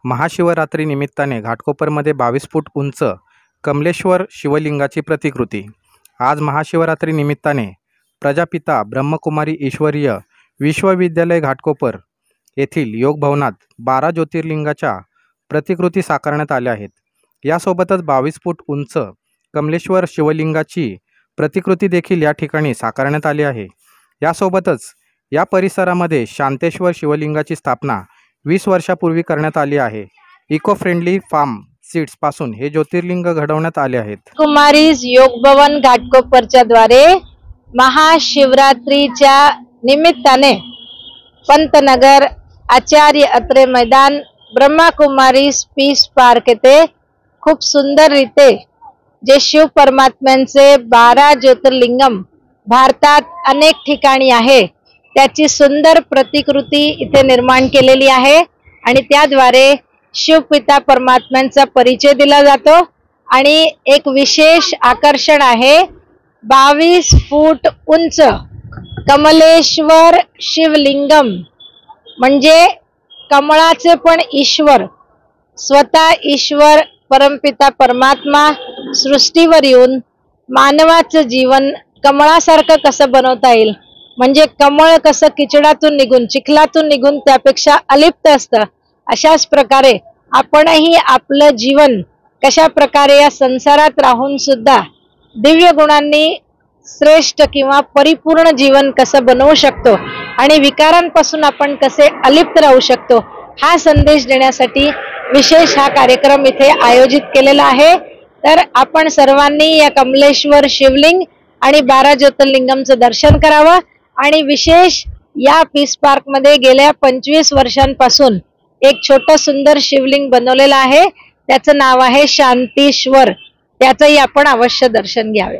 महाशिवरात्री निमित्ताने घाटकोपरमध्ये 22 फूट उंच कमलेश्वर शिवलिंगाची प्रतिकृती। आज महाशिवरात्री निमित्ताने प्रजापिता ब्रह्मकुमारी ईश्वरीय विश्वविद्यालय घाटकोपर येथील योग भवनात 12 ज्योतिर्लिंगाच्या प्रतिकृती साकारण्यात आल्या आहेत। यासोबतच 22 फूट उंच कमलेश्वर शिवलिंगाची प्रतिकृती देखील या ठिकाणी साकारण्यात आली आहे। यासोबतच या परिसरामध्ये शांतेश्वर शिवलिंगाची स्थापना 20 वर्षापूर्वी करण्यात आली आहे। इको फ्रेंडली फार्म सीड्स पासून हे ज्योतिर्लिंग घडवण्यात आले आहेत। कुमारीज योग भवन घाटकोपरच्या द्वारे महाशिवरात्रीच्या निमित्ताने पंतनगर आचार्य अत्रे मैदान ब्रह्मकुमारीज पीस पार्क येथे खूप सुंदर रीते जे शिव परमात्म्यांचे 12 ज्योतिर्लिंगम भारतात अनेक ठिकाणी आहे त्याची सुंदर प्रतिकृती इथे निर्माण केलेली आहे आणि त्याद्वारे शिवपिता परमात्म्यांचा परिचय दिला जातो। आणि एक विशेष आकर्षण आहे 22 फूट उंच कमलेश्वर शिवलिंगम म्हणजे कमळाचे पण ईश्वर स्वतः ईश्वर परमपिता परमात्मा सृष्टीवर येऊन मानवाचं जीवन कमळासारखं कसं बनवता येईल, म्हणजे कमळ कसं किचडातून निघून चिखलातून निघून त्यापेक्षा अलिप्त असतं, अशाच प्रकारे आपणही आपलं जीवन कशा प्रकारे या संसारात राहून सुद्धा दिव्य गुणांनी श्रेष्ठ किंवा परिपूर्ण जीवन कसं बनवू शकतो आणि विकारांपासून आपण कसे अलिप्त राहू शकतो हा संदेश देण्यासाठी विशेष हा कार्यक्रम इथे आयोजित केलेला आहे। तर आपण सर्वांनी या कमलेश्वर शिवलिंग आणि 12 ज्योतिर्लिंगमचं दर्शन करावं आणि विशेष या पीस पार्क मध्ये गेल्या 25 वर्षांपासून एक छोटं सुंदर शिवलिंग बनवलेलं आहे, त्याचं नाव आहे शांतीश्वर, त्याचंही आपण अवश्य दर्शन घ्यावे।